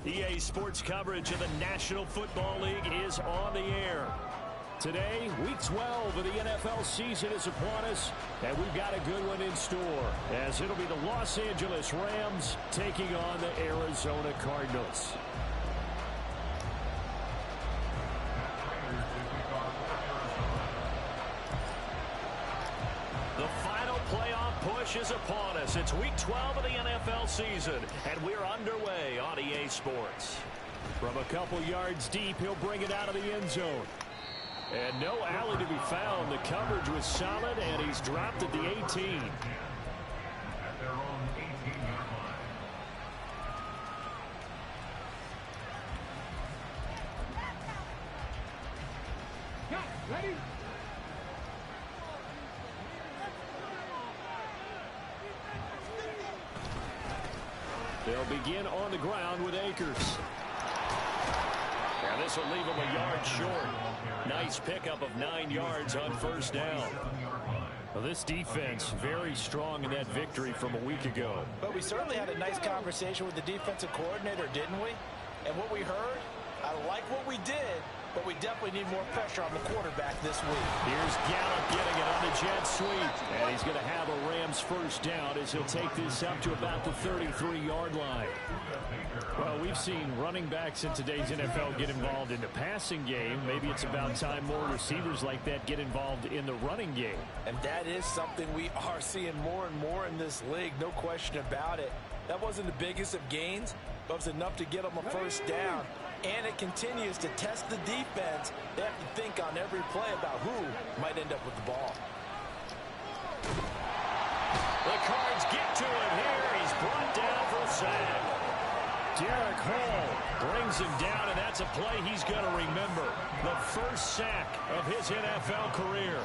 EA Sports coverage of the National Football League is on the air. Today, Week 12 of the NFL season is upon us, and we've got a good one in store, as it'll be the Los Angeles Rams taking on the Arizona Cardinals. The final playoff push is upon us. It's Week 12 of the NFL season, and we're underway on EA Sports. From a couple yards deep, he'll bring it out of the end zone. And no alley to be found. The coverage was solid, and he's dropped at the 18. At their own 18-yard line. Ready? They'll begin on the ground with Akers. And this will leave him a yard short. Nice pickup of 9 yards on first down. Well, this defense very strong in that victory from a week ago. But we certainly had a nice conversation with the defensive coordinator, didn't we? And what we heard, I like what we did, but we definitely need more pressure on the quarterback this week. Here's Gallup getting it on the jet sweep. And he's going to have a Rams first down as he'll take this up to about the 33-yard line. Well, we've seen running backs in today's NFL get involved in the passing game. Maybe it's about time more receivers like that get involved in the running game. And that is something we are seeing more and more in this league, no question about it. That wasn't the biggest of gains, but it was enough to get them a first down. And it continues to test the defense. They have to think on every play about who might end up with the ball. The Cards get to him here. He's brought down for a sack. Derek Hall brings him down, and that's a play he's going to remember. The first sack of his NFL career.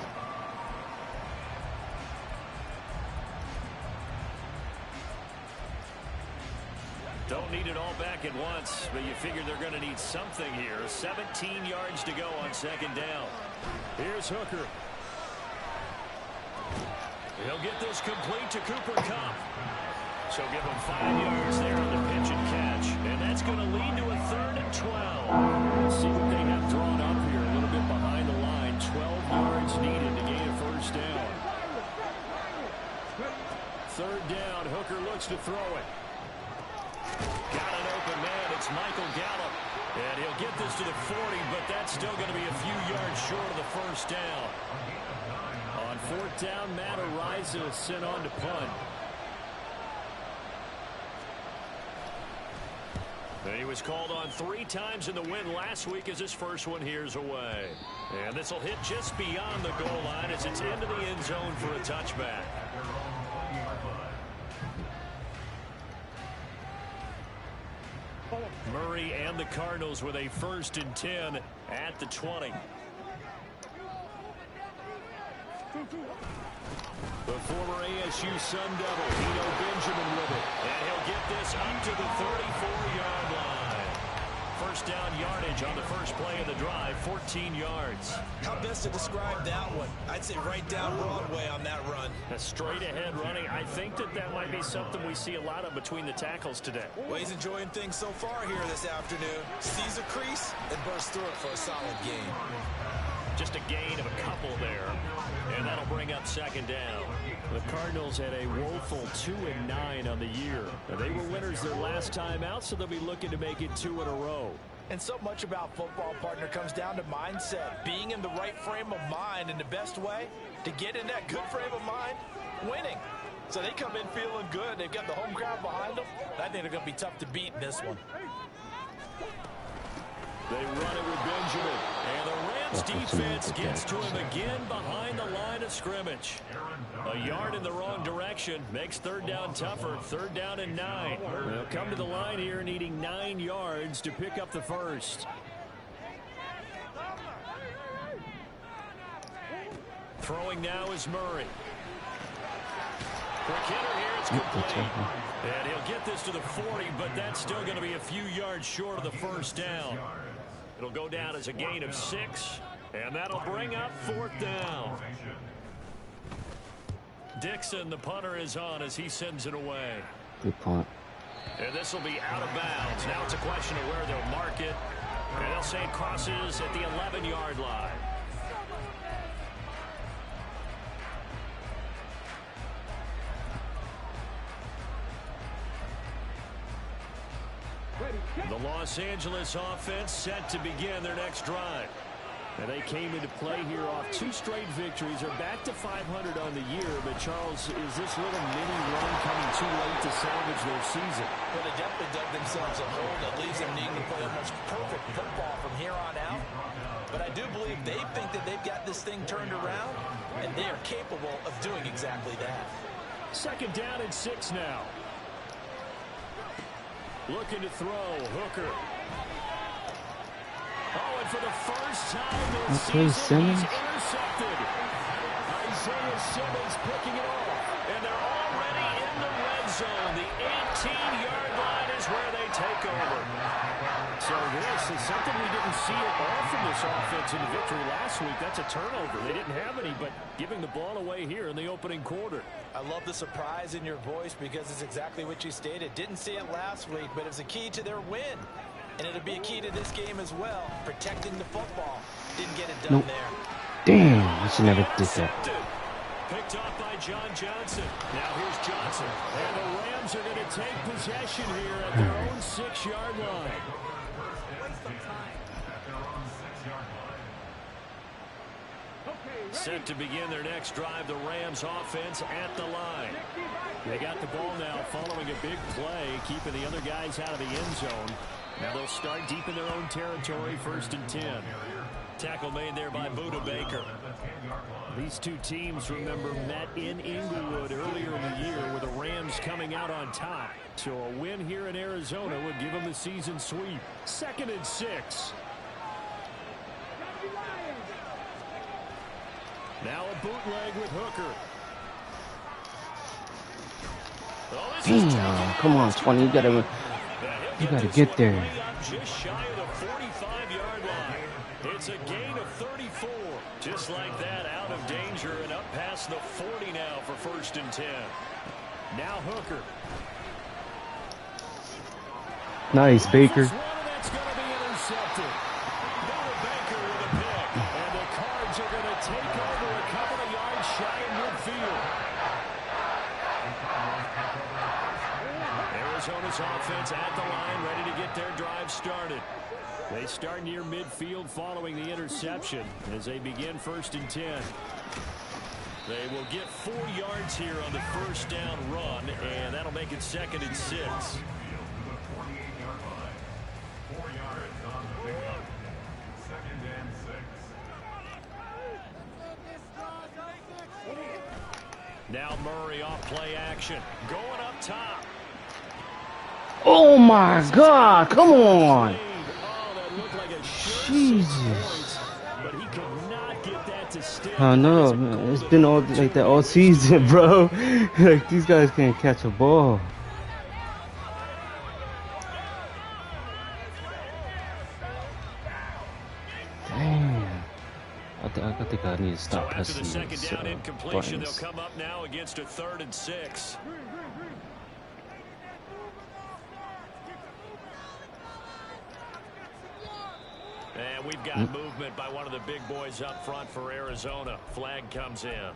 Don't need it all back at once, but you figure they're going to need something here. 17 yards to go on second down. Here's Hooker. He'll get this complete to Cooper Kupp. So give him 5 yards there on the pitch and catch. And that's going to lead to a 3rd and 12. Let's see what they have drawn up here. A little bit behind the line. 12 yards needed to gain a first down. 3rd down. Hooker looks to throw it. Got an open man. It's Michael Gallup. And he'll get this to the 40, but that's still going to be a few yards short of the first down. On 4th down, Matt Araiza is sent on to punt. He was called on 3 times in the win last week as his first one here's away. And this will hit just beyond the goal line as it's into the end zone for a touchback. Murray and the Cardinals with a 1st and 10 at the 20. The former ASU Sun Devil, Eno Benjamin with it. And he'll get this up to the 34-yard line. First down yardage on the first play of the drive, 14 yards. How best to describe that one? I'd say right down Broadway on that run. A straight ahead running. I think that might be something we see a lot of between the tackles today. Well, he's enjoying things so far here this afternoon. Sees a crease and bursts through it for a solid gain. Just a gain of a couple there. And that'll bring up second down. The Cardinals had a woeful 2-9 on the year. They were winners their last time out, so they'll be looking to make it 2 in a row. And so much about football, partner, comes down to mindset. Being in the right frame of mind, and the best way to get in that good frame of mind, winning. So they come in feeling good. They've got the home crowd behind them. I think they're going to be tough to beat in this one. They run it with Benjamin. And the Rams defense gets to him again behind the line of scrimmage. A yard in the wrong direction makes 3rd down tougher. 3rd down and 9. They'll come to the line here needing 9 yards to pick up the first. Throwing now is Murray. Quick hitter here, it's complete. And he'll get this to the 40, but that's still going to be a few yards short of the first down. It'll go down as a gain of 6, and that'll bring up 4th down. Dixon, the punter, is on as he sends it away. Good punt. And this will be out of bounds. Now it's a question of where they'll mark it. And they'll say it crosses at the 11-yard line. The Los Angeles offense set to begin their next drive. And they came into play here off 2 straight victories. They're back to 500 on the year. But, Charles, is this little mini run coming too late to salvage their season? Well, they definitely dug themselves a hole that leaves them needing to play almost perfect football from here on out. But I do believe they think that they've got this thing turned around, and they are capable of doing exactly that. 2nd down and 6 now. Looking to throw. Hooker. Oh, and for the first time this season, he's intercepted. Isaiah Simmons picking it off. And they're already in the red zone. The 18-yard line is where they take over. So this is something we didn't see at all from this offense in the victory last week. That's a turnover. They didn't have any, but giving the ball away here in the opening quarter. I love the surprise in your voice because it's exactly what you stated. Didn't see it last week, but it was a key to their win. And it'll be a key to this game as well, protecting the football. Didn't get it done there. Damn, I should never did that. Picked off by John Johnson. Now here's Johnson. And the Rams are going to take possession here at their own 6-yard line. Set to begin their next drive, the Rams offense at the line. They got the ball now following a big play, keeping the other guys out of the end zone. Now they'll start deep in their own territory, 1st and 10. Tackle made there by Buda Baker. These two teams, remember, met in Inglewood earlier in the year with the Rams coming out on top. So a win here in Arizona would give them the season sweep. 2nd and 6. Now a bootleg with Hooker. Oh, Damn, come on, 20. You gotta get there. Just shy of the 45-yard line. It's a gain of 34. Just like that, out of danger and up past the 40 now for 1st and 10. Now Hooker. Nice, Baker. That's going to be intercepted. Buda Baker with a pick. And the Cards are going to take over a couple of yards shy of midfield. Arizona's offense at the line, ready to get their drive started. They start near midfield following the interception as they begin 1st and 10. They will get 4 yards here on the 1st down run, and that'll make it 2nd and 6. 4 yards on the pick. 2nd and 6. Now Murray off play action. Going up top. Oh my God, come on. Oh, that looked like a Jesus. but he could not get that to stick. I know, man. It's been all like that all season, bro. Like, these guys can't catch a ball. Damn. I think I need to stop After the pressing 2nd these down incompletion, buttons. they'll come up now against a 3rd and 6. And we've got movement by one of the big boys up front for Arizona. Flag comes in.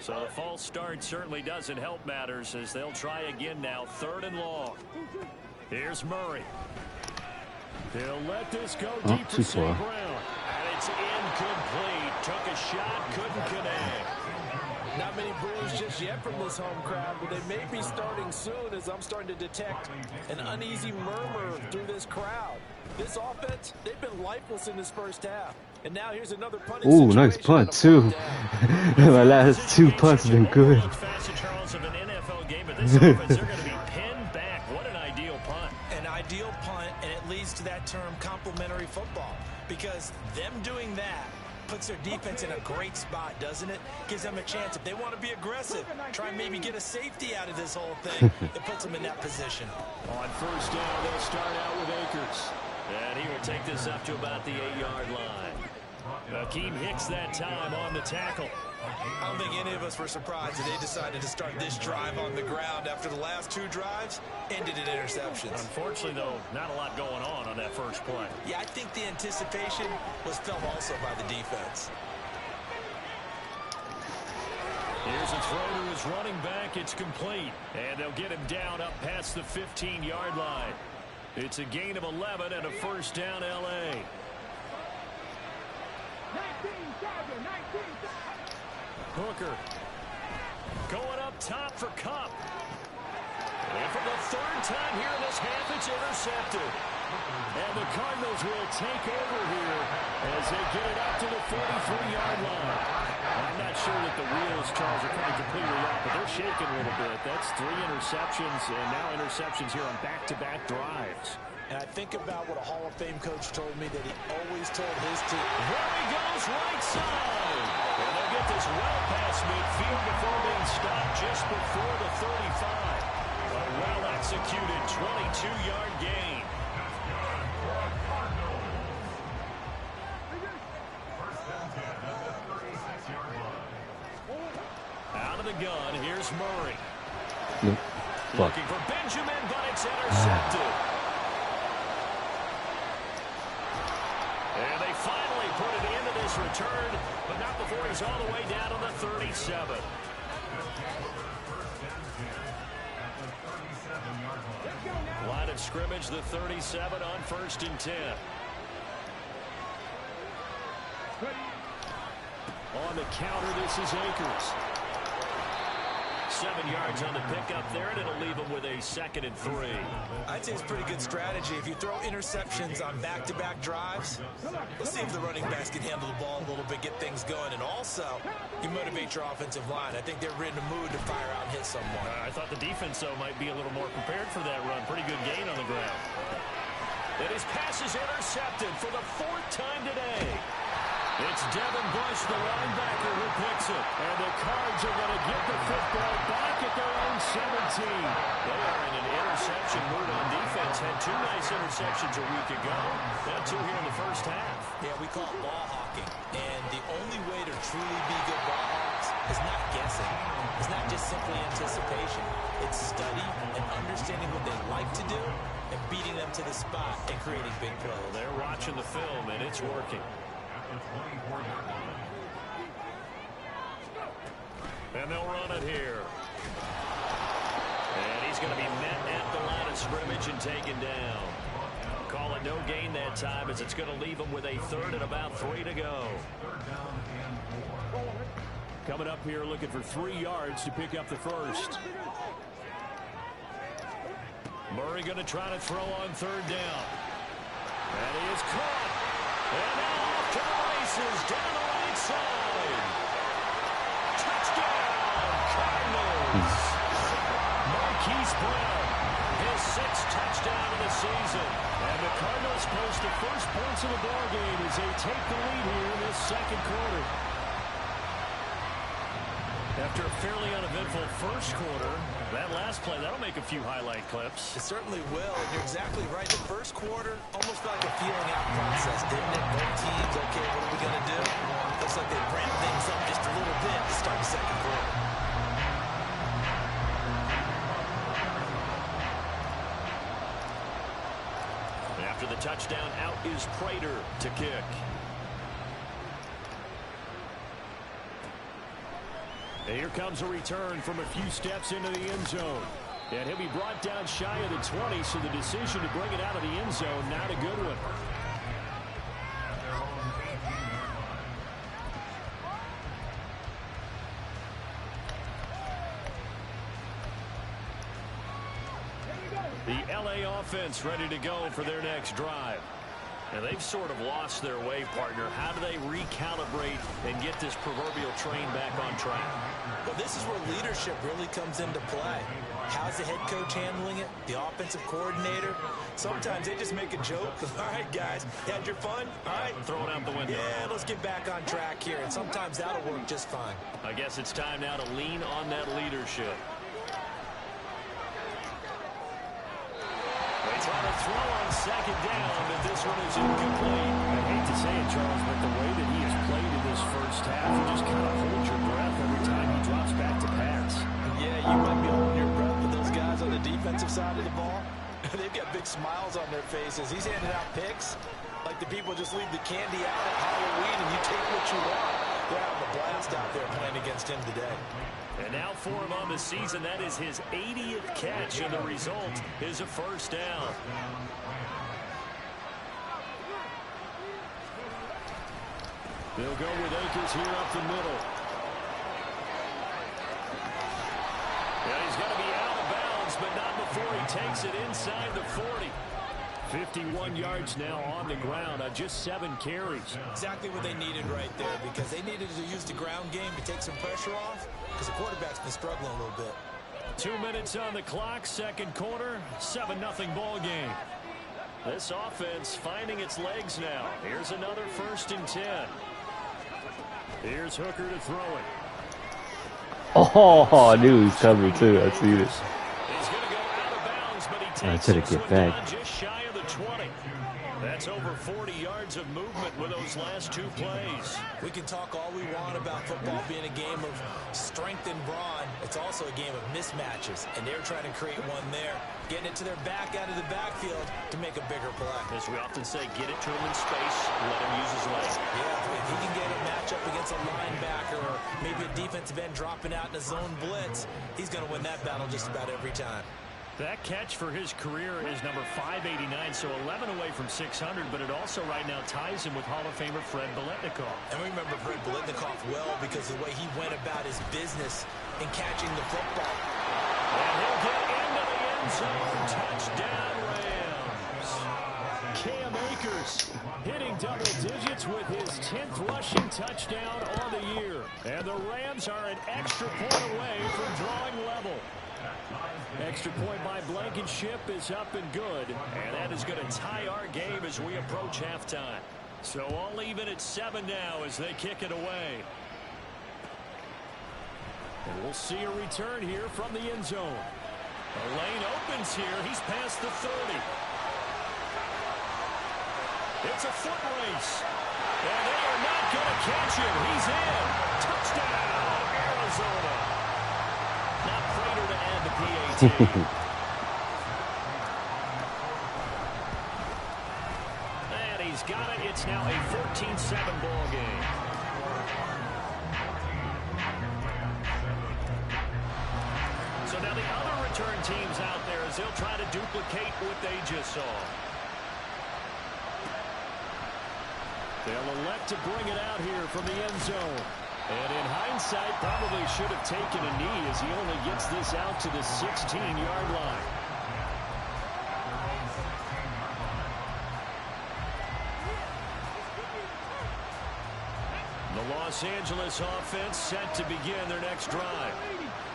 So the false start certainly doesn't help matters as they'll try again now. 3rd and long. Here's Murray. They'll let this go deep to St. Brown. And it's incomplete. Took a shot, couldn't connect. Not many boos just yet from this home crowd, but they may be starting soon as I'm starting to detect an uneasy murmur through this crowd. This offense, they've been lifeless in this 1st half. And now here's another punting Ooh, nice punt, too. My last 2 punts have been good. Charles, of an NFL game, but this offense, they're going to be pinned back. What an ideal punt. An ideal punt, and it leads to that term complementary football. Because them doing that puts their defense in a great spot, doesn't it? Gives them a chance. If they want to be aggressive, try and maybe get a safety out of this whole thing. It puts them in that position. On 1st down, they'll start out with Akers. And he will take this up to about the 8-yard line. Akeem Hicks that time on the tackle. I don't think any of us were surprised that they decided to start this drive on the ground after the last 2 drives ended in interceptions. Unfortunately, though, not a lot going on that first play. Yeah, I think the anticipation was felt also by the defense. Here's a throw to his running back. It's complete. And they'll get him down up past the 15-yard line. It's a gain of 11 and a first down, L.A. 19-7, 19-7. Hooker going up top for Cup. And for the 3rd time here in this half, it's intercepted. And the Cardinals will take over here as they get it up to the 43-yard line. I'm not sure that the wheels, Charles, are coming completely off, but they're shaking a little bit. That's 3 interceptions, and now interceptions here on back-to-back drives. And I think about what a Hall of Fame coach told me that he always told his team. Here he goes, right side. And they'll get this well past midfield before being stopped just before the 35. A well-executed 22-yard gain. Out of the gun, here's Murray. Looking for Benjamin, but it's intercepted. And they finally put it into this return, but not before he's all the way down to the 37. Line of scrimmage, the 37 on 1st and 10. On the counter, this is Akers. 7 yards on the pickup there, and it'll leave him with a 2nd and 3. I'd say it's pretty good strategy. If you throw interceptions on back-to-back drives, let's see if the running backs can handle the ball a little bit, get things going. And also, you motivate your offensive line. I think they're in a mood to fire out and hit someone. I thought the defense, though, might be a little more prepared for that run. Pretty good gain on the ground. And his pass is intercepted for the 4th time today. It's Devin Bush, the linebacker, who picks it. And the Cards are going to get the football back at their own 17. They are in an interception mood on defense. Had 2 nice interceptions a week ago. Now 2 here in the first half. Yeah, we call it ball hawking. And the only way to truly be good ball hawks is not guessing. It's not just simply anticipation. It's study and understanding what they like to do and beating them to the spot and creating big plays. Well, they're watching the film, and it's working. And they'll run it here. And he's going to be met at the line of scrimmage and taken down. Call it no gain that time, as it's going to leave him with a 3rd and about 3 to go. Coming up here looking for 3 yards to pick up the 1st. Murray going to try to throw on 3rd down. And he is caught. And now off to the races down the right side. Touchdown, Cardinals. Marquise Brown, his 6th touchdown of the season. And the Cardinals post the first points of the ballgame as they take the lead here in this 2nd quarter. After a fairly uneventful first quarter, that last play, that'll make a few highlight clips. It certainly will, and you're exactly right. The first quarter almost felt like a feeling out process, didn't it? Both teams, okay, what are we going to do? Looks like they ramped things up just a little bit to start the 2nd quarter. After the touchdown, out is Prater to kick. And here comes a return from a few steps into the end zone. And he'll be brought down shy of the 20, so the decision to bring it out of the end zone, not a good one. The LA offense ready to go for their next drive. And they've sort of lost their way, partner. How do they recalibrate and get this proverbial train back on track? Well, this is where leadership really comes into play. How's the head coach handling it? The offensive coordinator? Sometimes they just make a joke. All right, guys, you had your fun? All right. Throw it out the window. Yeah, let's get back on track here. And sometimes that'll work just fine. I guess it's time now to lean on that leadership. They try to throw on 2nd down, but this one is incomplete. I hate to say it, Charles, but the way that he has played side of the ball. They've got big smiles on their faces. He's handing out picks like the people just leave the candy out at Halloween and you take what you want. They're having a blast out there playing against him today. And now for him on the season, that is his 80th catch, and the result is a first down. They'll go with Akers here up the middle. Yeah, he's going to be out of bounds, but not before he takes it inside the 40. 51 yards now on the ground on just 7 carries. Exactly what they needed right there, because they needed to use the ground game to take some pressure off, because the quarterback's been struggling a little bit. 2 minutes on the clock, second quarter, 7-0 ball game. This offense finding its legs now. Here's another 1st and 10. Here's Hooker to throw it. Oh, I knew he was coming too. I see this. He's going to go out of bounds, but he takes it it get back. just shy of the 20. That's over 40 yards of movement with those last 2 plays. We can talk all we want about football being a game of strength and brawn. It's also a game of mismatches, and they're trying to create one there, getting it to their back out of the backfield to make a bigger play. As we often say, get it to him in space, let him use his legs. Yeah, if he can get a matchup against a linebacker or maybe a defensive end dropping out in a zone blitz, he's going to win that battle just about every time. That catch for his career is number 589, so 11 away from 600, but it also right now ties him with Hall of Famer Fred Biletnikoff. And we remember Fred Biletnikoff well because of the way he went about his business in catching the football. And he'll get into the end zone. Touchdown, Rams. Cam Akers hitting double digits with his 10th rushing touchdown on the year. And the Rams are an extra point away from drawing level. Extra point by Blankenship is up and good, and that is going to tie our game as we approach halftime. So all even at 7 now as they kick it away. And we'll see a return here from the end zone. The lane opens here. He's past the 30. It's a foot race. And they are not going to catch him. He's in. Touchdown, Arizona. Now Prater to add the PAT. And he's got it. It's now a 14-7 ball game. So now the other return teams out there as they'll try to duplicate what they just saw. They'll elect to bring it out here from the end zone. And in hindsight, probably should have taken a knee as he only gets this out to the 16-yard line. The Los Angeles offense set to begin their next drive.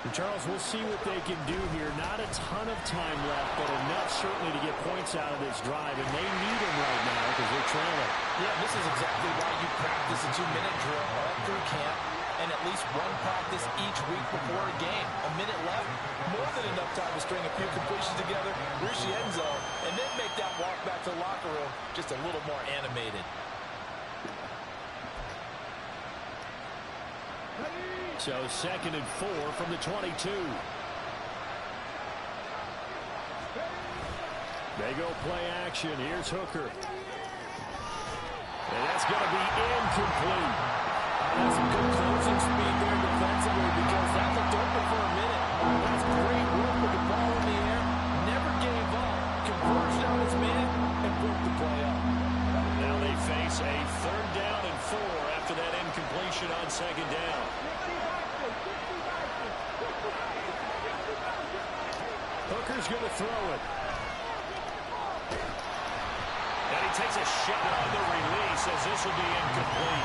And Charles, we'll see what they can do here. Not a ton of time left, but enough certainly to get points out of this drive. And they need them right now because they're trailing. Yeah, this is exactly why you practice a 2-minute drill all through camp and at least one practice each week before a game. A minute left, more than enough time to string a few completions together, reach the end zone, and then make that walk back to the locker room just a little more animated. So 2nd and 4 from the 22. They go play action. Here's Hooker. And that's going to be incomplete. That's some good closing speed there defensively because that looked open for a minute. That's great work with the ball in the air. Never gave up. Converged on his man and broke the play up. Now they face a 3rd down and 4 after that incompletion on 2nd down. Hooker's going to throw it. And he takes a shot on the release as this will be incomplete.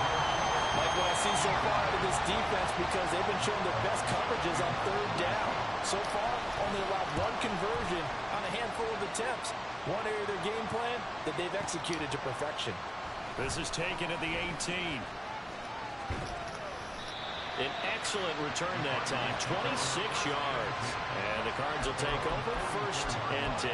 Like what I see so far out of this defense because they've been showing their best coverages on 3rd down. So far, only allowed 1 conversion on a handful of attempts. One area of their game plan that they've executed to perfection. This is taken at the 18. An excellent return that time, 26 yards. And the Cards will take over 1st and 10.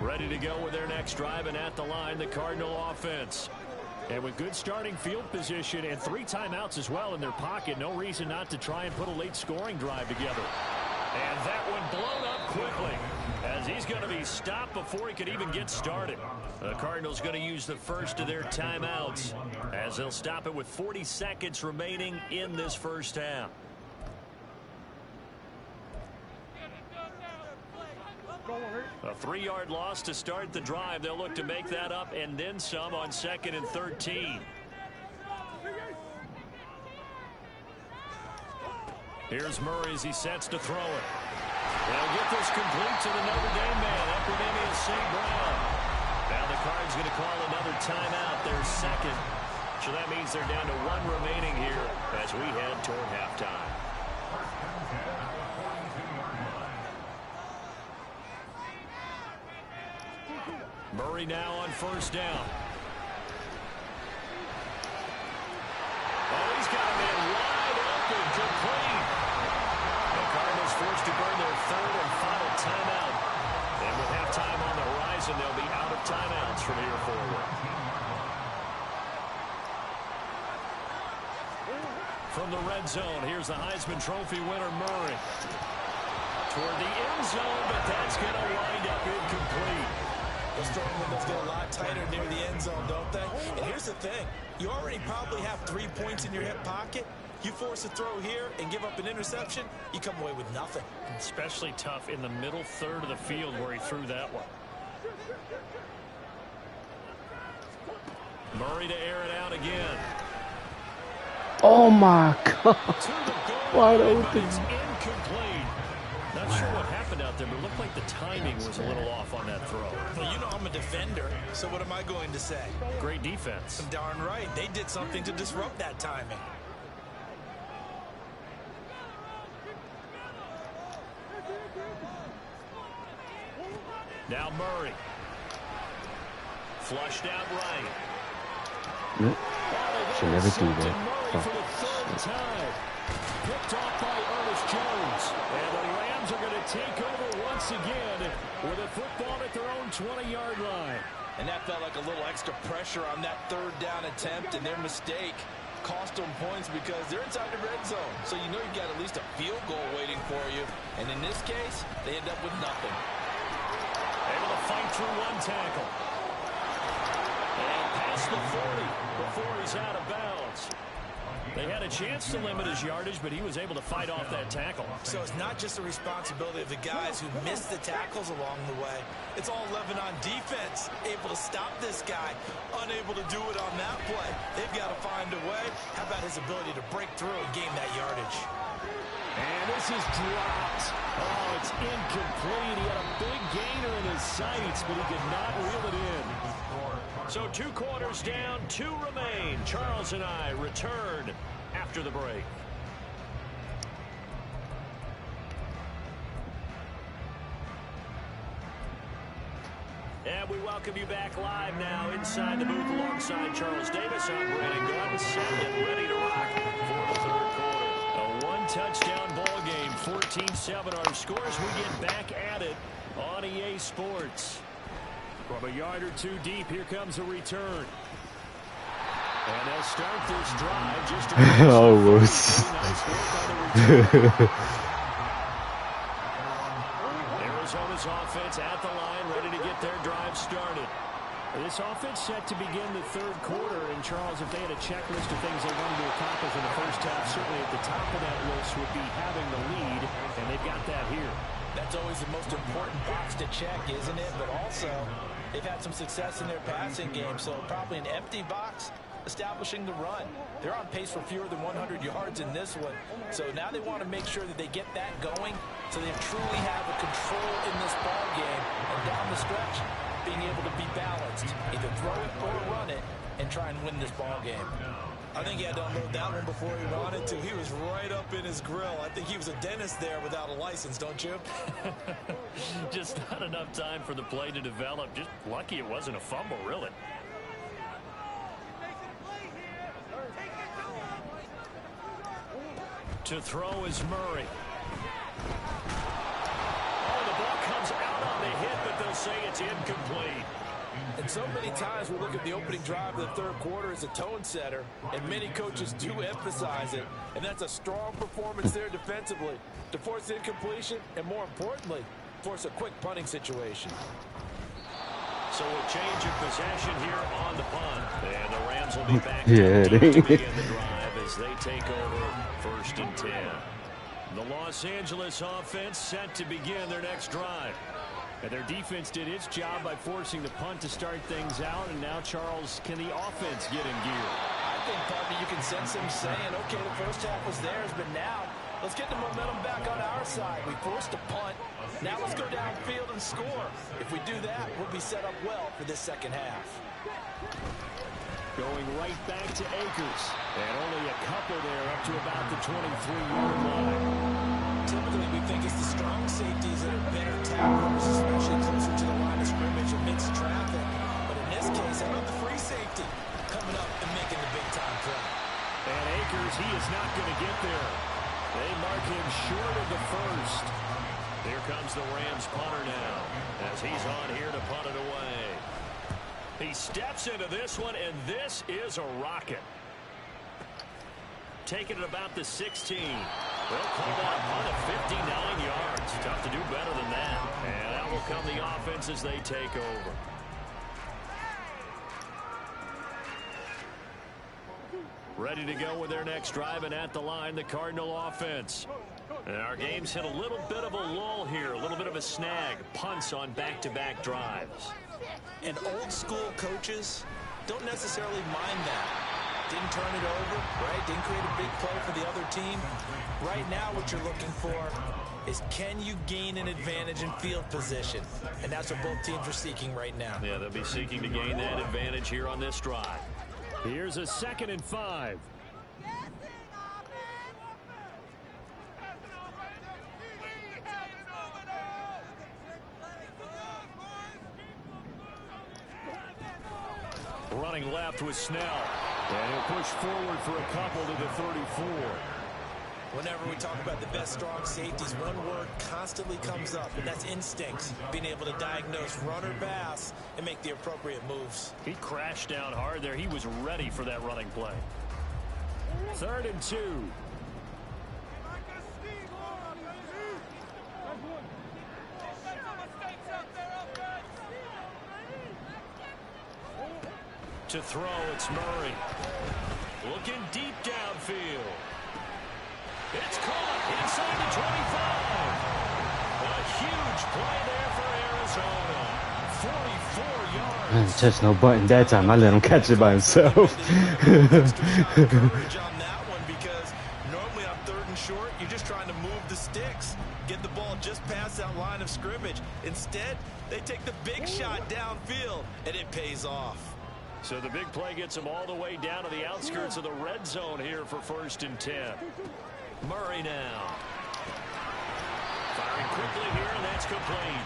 Ready to go with their next drive, and at the line, the Cardinal offense. And with good starting field position and 3 timeouts as well in their pocket, no reason not to try and put a late scoring drive together. And that one blown up quickly as he's going to be stopped before he could even get started. The Cardinals going to use the first of their timeouts as they'll stop it with 40 seconds remaining in this first half. A 3-yard loss to start the drive. They'll look to make that up and then some on 2nd and 13. Here's Murray as he sets to throw it. They'll get this complete to the Notre Dame man. Equinemius St. Brown. Now the Cards going to call another timeout, their second. So that means they're down to 1 remaining here as we head toward halftime. Murray now on first down. Oh, he's got a man wide open, complete. The Cardinals forced to burn their 3rd and final timeout. And with halftime on the horizon, they'll be out of timeouts from here forward. From the red zone, here's the Heisman Trophy winner, Murray. Toward the end zone, but that's going to wind up incomplete. Those throwing windows get a lot tighter near the end zone, don't they? And here's the thing. You already probably have 3 points in your hip pocket. You force a throw here and give up an interception, you come away with nothing. Especially tough in the middle third of the field where he threw that one. Murray to air it out again. Oh my God. Wide open. It's incomplete. Not sure what happened out there, but it looked like the timing was a little off on that throw. Well, you know I'm a defender, so what am I going to say? Great defense. Darn right. They did something to disrupt that timing. Now Murray. Flushed out right. Nope. Should never do that. For the 3rd time. Picked off by Ernest Jones. And the Rams are going to take over once again with a football at their own 20-yard line. And that felt like a little extra pressure on that 3rd down attempt, and their mistake cost them points because they're inside the red zone. So you know you've got at least a field goal waiting for you. And in this case, they end up with nothing. Able to fight through 1 tackle. And past the 40 before he's out of bounds. They had a chance to limit his yardage, but he was able to fight off that tackle. So it's not just the responsibility of the guys who missed the tackles along the way. It's all 11 on defense, able to stop this guy, unable to do it on that play. They've got to find a way. How about his ability to break through and gain that yardage? And this is dropped. Oh, it's incomplete. He had a big gainer in his sights, but he could not reel it in. So 2 quarters down, 2 remain. Charles and I return after the break. And we welcome you back live now inside the booth alongside Charles Davis. I'm Brandon Gordon, set and ready to rock for the 3rd quarter. A 1-touchdown ball game, 14-7 our scores. We get back at it on EA Sports. From a yard or 2 deep, here comes a return. And they'll start this drive just to Almost. Arizona's offense at the line, ready to get their drive started. This offense set to begin the 3rd quarter. And, Charles, if they had a checklist of things they wanted to accomplish in the first half, certainly at the top of that list would be having the lead, and they've got that here. That's always the most important box to check, isn't it? But also, they've had some success in their passing game, so probably an empty box establishing the run. They're on pace for fewer than 100 yards in this one, so now they want to make sure that they get that going so they truly have a control in this ball game, and down the stretch, being able to be balanced, either throw it or run it, and try and win this ball game. I think he had to unload that one before he wanted to. He was right up in his grill. I think he was a dentist there without a license, don't you? Just not enough time for the play to develop. Just lucky it wasn't a fumble, really. To throw is Murray. Oh, the ball comes out on the hit, but they'll say it's incomplete. And so many times we look at the opening drive of the third quarter as a tone setter, and many coaches do emphasize it. And that's a strong performance there defensively to force incompletion and, more importantly, force a quick punting situation. So a change of possession here on the punt. And the Rams will be back Yeah, to begin the drive as they take over 1st and 10. The Los Angeles offense set to begin their next drive. And their defense did its job by forcing the punt to start things out. And now, Charles, can the offense get in gear? I think, partner, you can sense him saying, okay, the first half was theirs, but now let's get the momentum back on our side. We forced a punt. Now let's go downfield and score. If we do that, we'll be set up well for this second half. Going right back to Akers. And only a couple there up to about the 23-yard line. Typically, we think it's the strong safeties that are better tacklers, especially closer to the line of scrimmage amidst traffic. But in this case, how about the free safety coming up and making the big-time play? And Akers, he is not going to get there. They mark him short of the first. Here comes the Rams punter now as he's on here to punt it away. He steps into this one, and this is a rocket. Taking it about the 16. They'll call that a punt of 59 yards. Tough to do better than that. And that will come the offense as they take over. Ready to go with their next drive, and at the line, the Cardinal offense. And our game's hit a little bit of a lull here, a little bit of a snag. Punts on back-to-back drives. And old-school coaches don't necessarily mind that. Didn't turn it over, right? Didn't create a big play for the other team. Right now, what you're looking for is, can you gain an advantage in field position? And that's what both teams are seeking right now. Yeah, they'll be seeking to gain that advantage here on this drive. Here's a 2nd and 5. Running left with Snell. And he'll push forward for a couple to the 34. Whenever we talk about the best strong safeties, one word constantly comes up, and that's instincts. Being able to diagnose run or pass and make the appropriate moves. He crashed down hard there. He was ready for that running play. 3rd and 2. To throw, it's Murray. Looking deep downfield. It's caught inside the 25. A huge play there for Arizona. 44 yards. I didn't touch no button that time. I let him catch it by himself. Coverage on that one, because normally on 3rd and short, you're just trying to move the sticks, get the ball just past that line of scrimmage. Instead, they take the big shot downfield, and it pays off. So the big play gets them all the way down to the outskirts of the red zone here for 1st and 10. Murray now. Firing quickly here, and that's complete.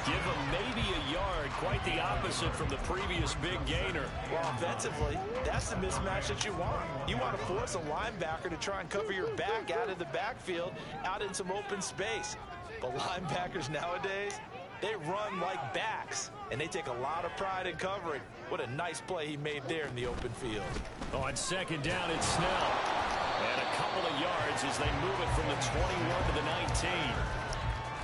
Give him maybe a yard, quite the opposite from the previous big gainer. Well, offensively, that's the mismatch that you want. You want to force a linebacker to try and cover your back out of the backfield, out in some open space. But linebackers nowadays, they run like backs, and they take a lot of pride in covering. What a nice play he made there in the open field. On 2nd down, it's Snell. And a couple of yards as they move it from the 21 to the 19.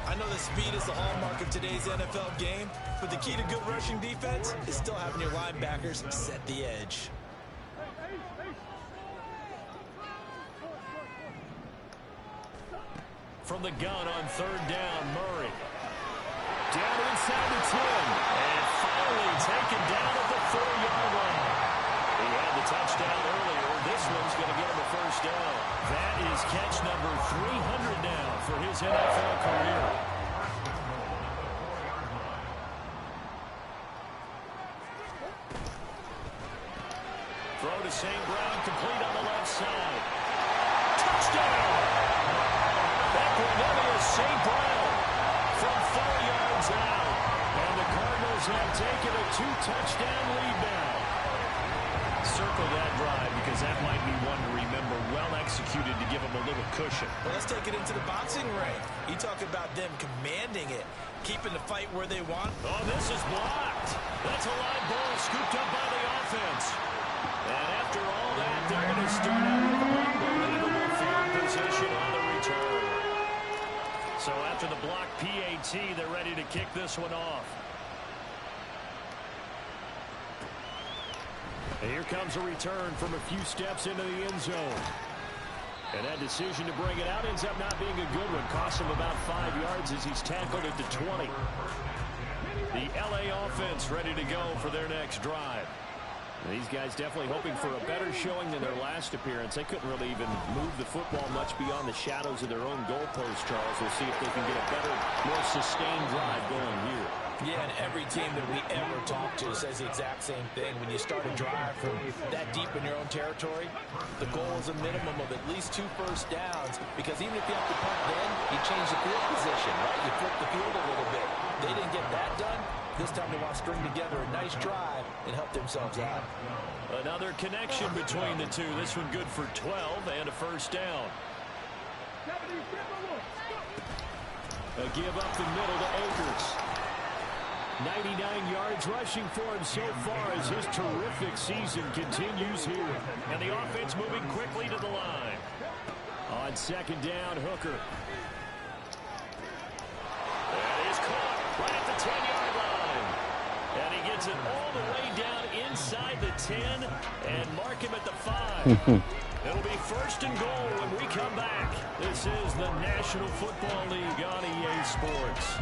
I know that speed is the hallmark of today's NFL game, but the key to good rushing defense is still having your linebackers set the edge. From the gun on 3rd down, Murray. Down inside the 10. And finally taken down at the 4-yard line. He had the touchdown earlier. This one's going to get him a 1st down. That is catch number 300 now for his NFL career. Throw to St. Brown, complete on the left side. Touchdown! That Cornelius St. Brown from 4 yards out. And the Cardinals have taken a 2-touchdown lead now. circle that drive because that might be one to remember. Well executed to give them a little cushion. Well, let's take it into the boxing ring. You talk about them commanding it, keeping the fight where they want. Oh, this is blocked. That's a live ball scooped up by the offense. And after all that, they're going to start out with unbelievable field position on the return. So after the block PAT, they're ready to kick this one off. And here comes a return from a few steps into the end zone. And that decision to bring it out ends up not being a good one. Costs him about 5 yards as he's tackled it to 20. The LA offense ready to go for their next drive. These guys definitely hoping for a better showing than their last appearance. They couldn't really even move the football much beyond the shadows of their own goalpost, Charles. We'll see if they can get a better, more sustained drive going here. Yeah, and every team that we ever talk to says the exact same thing. When you start a drive from that deep in your own territory, the goal is a minimum of at least 2 first downs, because even if you have to punt then, you change the field position, right? You flip the field a little bit. They didn't get that done. This time they want to string together a nice drive and help themselves out. Another connection between the two. This one good for 12 and a first down. A give up the middle to Akers. 99 yards rushing for him so far as his terrific season continues here. And the offense moving quickly to the line. On second down, Hooker. That is caught right at the 10-yard line. And he gets it all the way down inside the 10 and mark him at the 5. It'll be first and goal when we come back. This is the National Football League on EA Sports.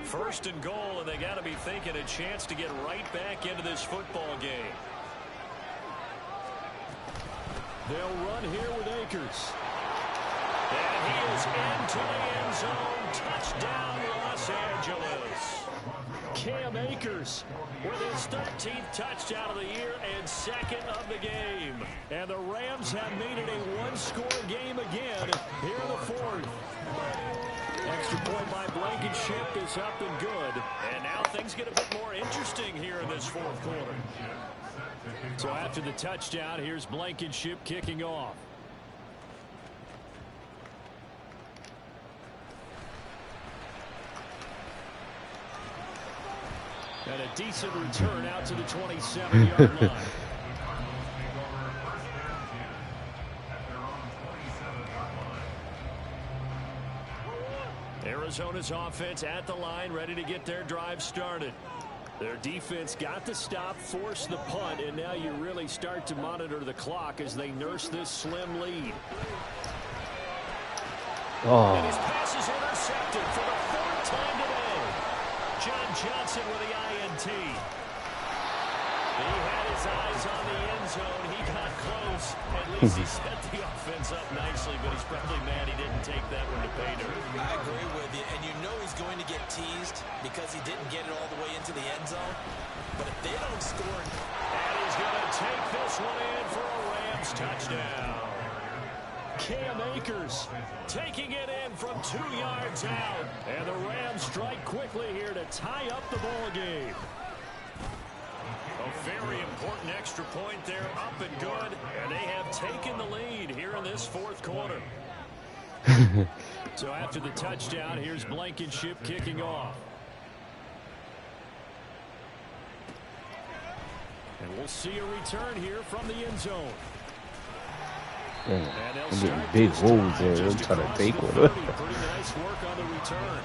First and goal, and they got to be thinking a chance to get right back into this football game. They'll run here with Akers. And he is into the end zone. Touchdown, Los Angeles. Cam Akers with his 13th touchdown of the year and second of the game. And the Rams have made it a one-score game again here in the fourth. Extra point by Blankenship is up and good. And now things get a bit more interesting here in this fourth quarter. So after the touchdown, here's Blankenship kicking off. And a decent return out to the 27-yard line. Arizona's offense at the line, ready to get their drive started. Their defense got the stop, forced the punt, and now you really start to monitor the clock as they nurse this slim lead. Oh. And his pass is intercepted for the 4th time today. John Johnson with the INT. He had his eyes on the end zone. He got close. At least he set the offense up nicely, but he's probably mad he didn't take that one to pay dirt. I agree with you, and you know he's going to get teased because he didn't get it all the way into the end zone. But if they don't score... And he's going to take this one in for a Rams touchdown. Cam Akers taking it in from 2 yards out. And the Rams strike quickly here to tie up the ball game. A very important extra point there, up and good, and they have taken the lead here in this fourth quarter. So after the touchdown, here's Blankenship kicking off. And we'll see a return here from the end zone. Damn, I'm getting big holes there. They'll try to take one. Pretty nice work on the return.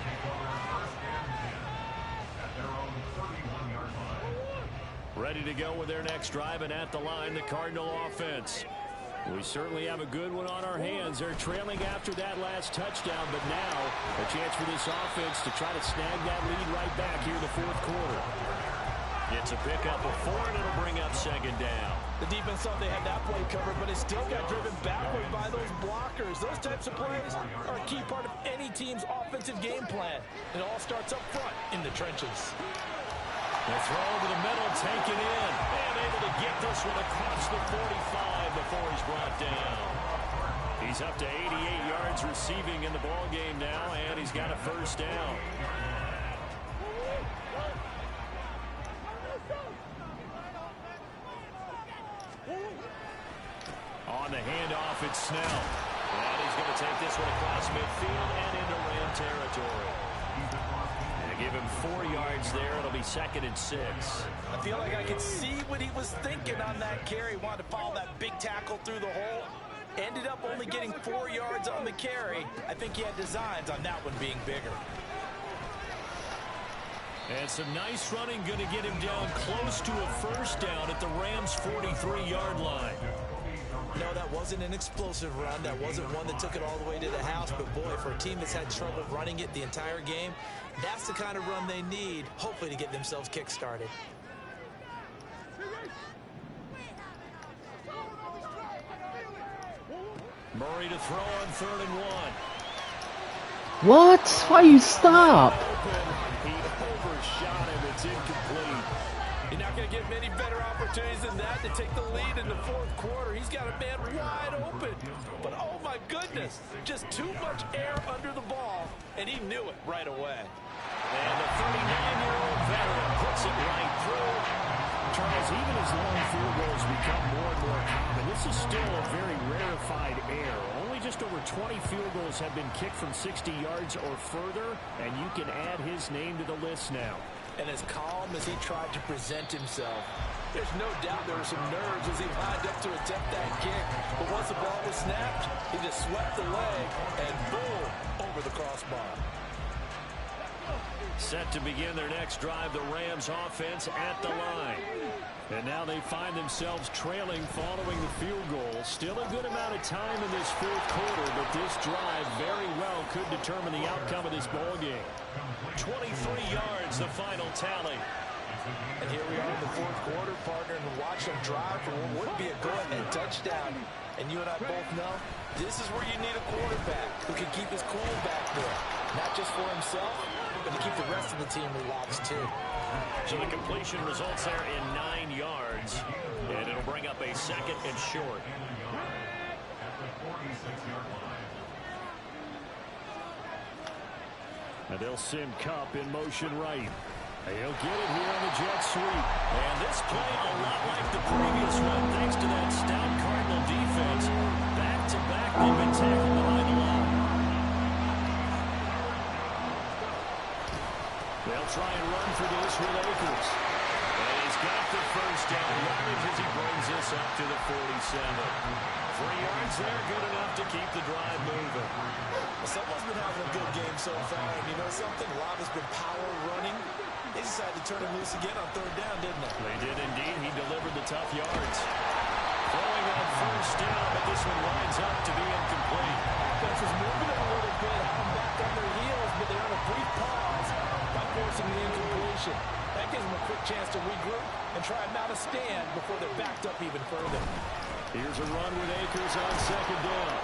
Ready to go with their next drive, and at the line, the Cardinal offense. We certainly have a good one on our hands. They're trailing after that last touchdown, but now a chance for this offense to try to snag that lead right back here in the fourth quarter. Gets a pickup of 4, and it'll bring up second down. The defense thought they had that play covered, but it still got driven backward by those blockers. Those types of plays are a key part of any team's offensive game plan. It all starts up front in the trenches. The throw over the middle, taken in, and able to get this one across the 45 before he's brought down. He's up to 88 yards receiving in the ball game now, and he's got a first down. On the handoff, it's Snell. And he's going to take this one across midfield and into Ram territory. And give him 4 yards there. It'll be 2nd and 6. I feel like I can see what he was thinking on that carry. He wanted to follow that big tackle through the hole. Ended up only getting 4 yards on the carry. I think he had designs on that one being bigger. And some nice running going to get him down close to a first down at the Rams' 43-yard line. No, that wasn't an explosive run. That wasn't one that took it all the way to the house. But, boy, for a team that's had trouble running it the entire game, that's the kind of run they need, hopefully, to get themselves kick-started. Murray to throw on 3rd and 1. What? Why you stop? He overshot him. It's incomplete. You're not going to get many better opportunities than that to take the lead in the 4th quarter. He's got a man wide open. But, oh, my goodness, just too much air under the ball, and he knew it right away. And the 39-year-old veteran puts it right through. Charles, even as long field goals become more and more common, this is still a very rarefied air. Only just over 20 field goals have been kicked from 60 yards or further, and you can add his name to the list now. And as calm as he tried to present himself, there's no doubt there were some nerves as he lined up to attempt that kick. But once the ball was snapped, he just swept the leg and boom, over the crossbar. Set to begin their next drive, the Rams offense at the line. And now they find themselves trailing following the field goal. Still a good amount of time in this 4th quarter, but this drive very well could determine the outcome of this ball game. 23 yards, the final tally. And here we are in the 4th quarter, partner, and watch them drive for what would be a go-ahead touchdown. And you and I both know this is where you need a quarterback who can keep his cool back there. Not just for himself, but to keep the rest of the team relaxed too. So the completion results there in 9 yards, and it'll bring up a 2nd and short. And they'll send Cup in motion right. He'll get it here on the jet sweep. And this play a lot like the previous one, thanks to that stout Cardinal defense. Back-to-back, they've been tackled behind the line. They'll try and run for this with Akers. And he's got the first down yardage as he brings this up to the 47. 3 yards there, good enough to keep the drive moving. Well, someone's been having a good game so far. And you know something? A lot has been power running. They decided to turn him loose again on 3rd down, didn't they? They did indeed. He delivered the tough yards. Throwing on first down, but this one winds up to be incomplete. Offense is moving it a little bit, have them back on their heels, but they're on a brief pause by forcing the incompletion. That gives them a quick chance to regroup and try and mount a stand before they're backed up even further. Here's a run with Akers on 2nd down.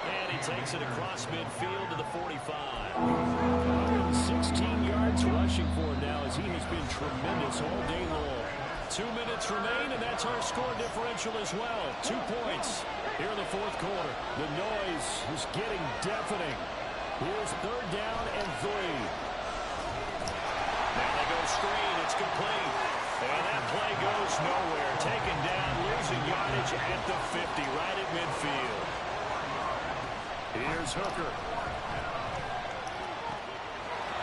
And he takes it across midfield to the 45. 16 yards rushing for him now as he has been tremendous all day long. 2 minutes remain, and that's our score differential as well. 2 points here in the 4th quarter. The noise is getting deafening. Here's 3rd down and 3. Now they go screen. It's complete. And that play goes nowhere. Taken down, losing yardage at the 50, right at midfield. Here's Hooker.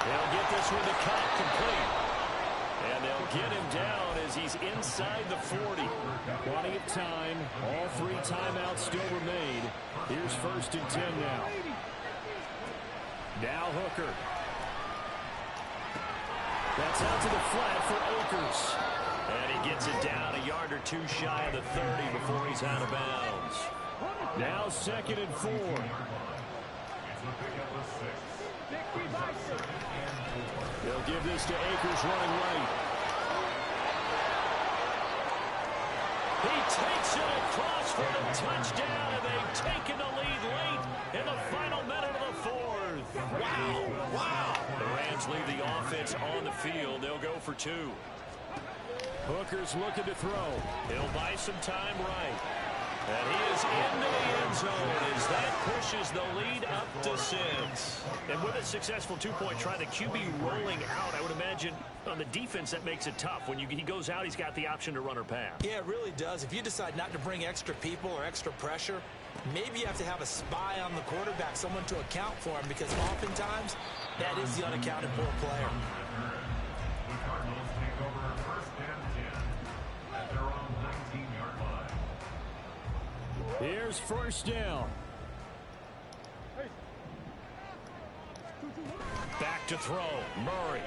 They'll get this with a cut complete. And they'll get him down as he's inside the 40. Plenty of time. All 3 timeouts still remain. Here's 1st and 10 now. Now Hooker. That's out to the flat for Akers. And he gets it down a yard or 2 shy of the 30 before he's out of bounds. Now 2nd and 4. They'll give this to Akers running right. He takes it across for a touchdown, and they've taken the lead late in the final minute of the 4th. Wow. The Rams leave the offense on the field. They'll go for 2. Hooker's looking to throw. He'll buy some time right. And he is into the end zone as that pushes the lead up to 6. And with a successful two-point try, the QB rolling out, I would imagine on the defense that makes it tough. When he goes out, he's got the option to run or pass. Yeah, it really does. If you decide not to bring extra people or extra pressure, maybe you have to have a spy on the quarterback, someone to account for him, because oftentimes that is the unaccounted for player. The Cardinals take over first and 10 at their own 19-yard line. Here's first down. Back to throw. Murray.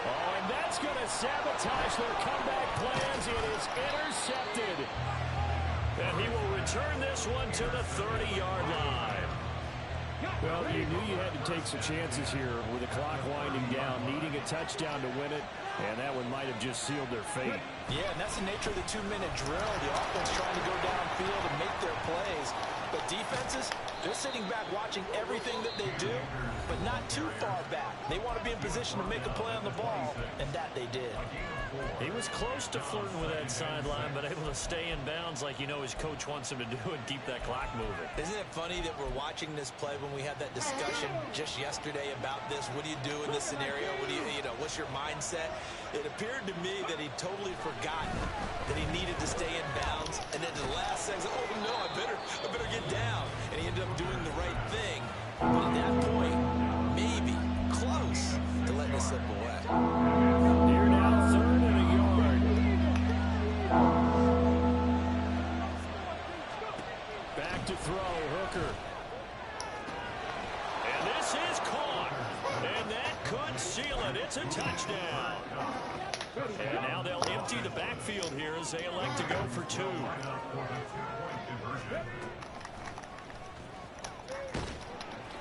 Oh, and that's going to sabotage their comeback plans. It is intercepted. And he will return this one to the 30-yard line. Well, you knew you had to take some chances here with the clock winding down, needing a touchdown to win it, and that one might have just sealed their fate. Yeah, and that's the nature of the 2-minute drill. The offense trying to go downfield and make their plays. But defenses, they're sitting back watching everything that they do, but not too far back. They want to be in position to make a play on the ball, and that they did. He was close to flirting with that sideline, but able to stay in bounds like you know his coach wants him to do and keep that clock moving. Isn't it funny that we're watching this play when we had that discussion just yesterday about this? What do you do in this scenario? What do you know, what's your mindset? It appeared to me that he totally forgot that he needed to stay in bounds, and then the last second, oh no, I better get down. And he ended up doing the right thing. But at that point, maybe close to letting it slip away. Here now, 3rd and a yard. Back to throw, Hooker. And this is caught. And that could seal it. It's a touchdown. And now they'll empty the backfield here as they elect to go for 2.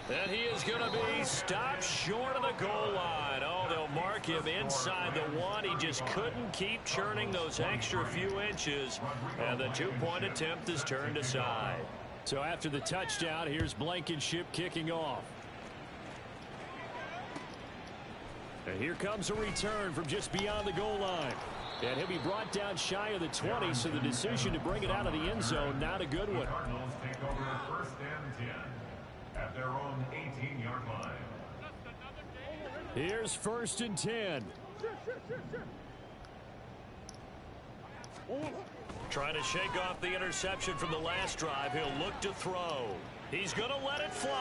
And he is going to be stopped short of the goal line. Oh, they'll mark him inside the 1. He just couldn't keep churning those extra few inches. And the 2-point attempt is turned aside. So after the touchdown, here's Blankenship kicking off. And here comes a return from just beyond the goal line. And he'll be brought down shy of the 20, so the decision to bring it out of the end zone, not a good one. The Cardinals take over first and 10 at their own 18-yard line. Here's 1st and 10. Trying to shake off the interception from the last drive. He'll look to throw. He's going to let it fly.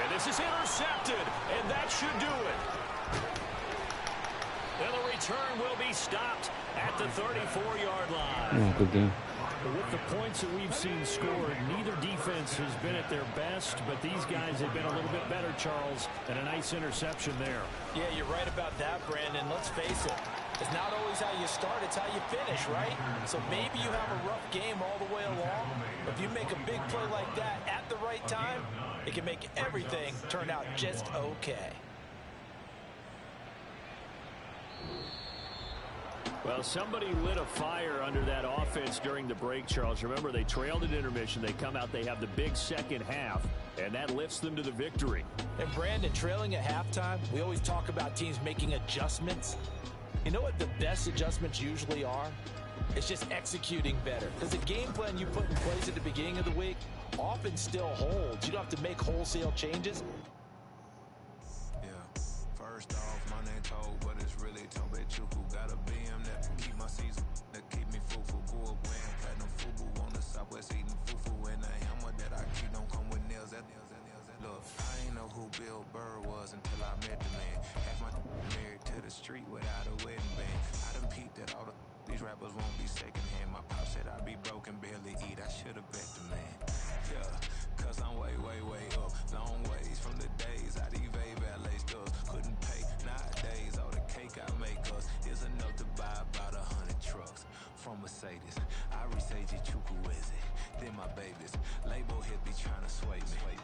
And this is intercepted, and that should do it. And the return will be stopped at the 34-yard line. Yeah, good game. With the points that we've seen scored, neither defense has been at their best, but these guys have been a little bit better, Charles, and a nice interception there. Yeah, you're right about that, Brandon. Let's face it. It's not always how you start, it's how you finish, right? So maybe you have a rough game all the way along, but if you make a big play like that at the right time, it can make everything turn out just okay. Well, somebody lit a fire under that offense during the break, Charles. Remember, they trailed at intermission. They come out, they have the big second half, and that lifts them to the victory. And Brandon, trailing at halftime, we always talk about teams making adjustments. You know what the best adjustments usually are? It's just executing better. Because the game plan you put in place at the beginning of the week often still holds. You don't have to make wholesale changes. Yeah, first off, my name told, but it's really Tobe Chuku. Got a BM that keep my season, that keep me full go up wearing platinum fubu on the Southwest eating fufu, and a hammer that I keep don't come with nails. Look, I ain't know who Bill Burr was until I met the man. Half my married to the street without a wedding band. I done peeped that all these rappers won't be secondhand. My pop said I'd be broken, barely eat. I should've bet the man. Yeah, cause I'm way up. Long ways from the days I evade valet stores. Couldn't pay nowadays. All the cake I make us is enough to buy about 100 trucks. From Mercedes, I resage Chukwueze. Then my babies, label hit be trying to sway me.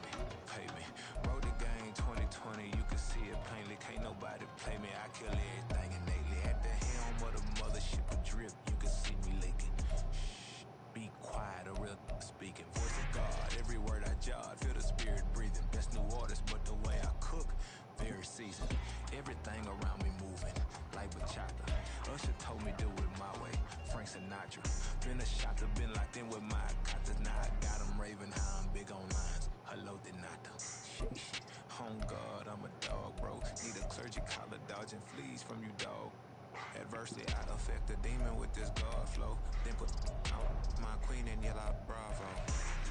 Pay me, wrote the game 2020. You can see it plainly. Can't nobody play me. I kill everything innately. At the helm of the mothership a drip. You can see me leaking. Shh, be quiet, a real speaking. Voice of God, every word I jot. Feel the spirit breathing. Best new artist, but the way I cook, very seasoned. Everything around me moving like bachata. Usher told me do it my way. Frank Sinatra. Been a shot to been locked in with my cotters. Now I got them raving how I'm big on lines. Hello, Denata. Home God, I'm a dog, bro. Need a clergy collar, dodging fleas from you, dog. Adversity, I affect the demon with this God flow. Then put out my queen and yell out bravo.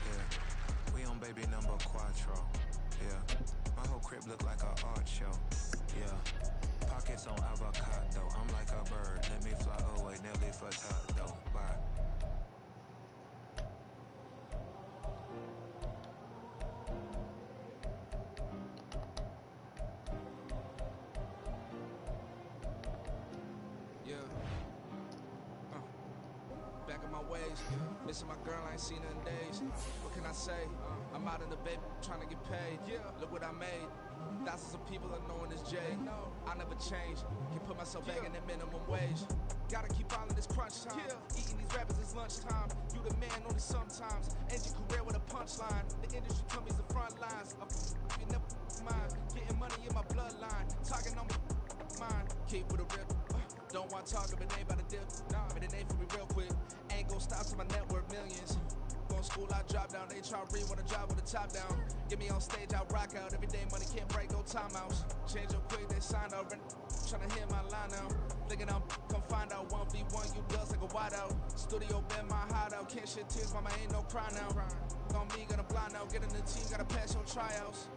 Yeah, we on baby number quattro. Yeah, my whole crib look like a art show. Yeah, pockets on avocado. I'm like a bird, let me fly away, Nelly Furtado. Bye. Back in my ways, missing my girl, I ain't seen her in days. What can I say? I'm out in the baby, trying to get paid. Look what I made. Thousands of people are knowing this J. I never change. Can put myself back in the minimum wage. Gotta keep on in this crunch time. Eating these rappers is lunchtime. You the man only sometimes. End your career with a punchline. The industry told me it's the front lines. You never mind. Getting money in my bloodline. Talking on my mind. Keep with a rip. Don't want to talk if it ain't about to dip. But it ain't for me real quick. Ain't gon' stop till my net worth millions. Going to school, I drop down. They try to read, wanna drive with the top down. Get me on stage, I rock out. Every day money can't break, no timeouts. Change up quick, they signed up. Tryna hit my line now. Thinking I'm come find out 1v1, you dust like a wideout. Studio been my hideout. Can't shed tears, mama ain't no cry now. On me, gonna blind out. Get in the team, gotta pass your tryouts.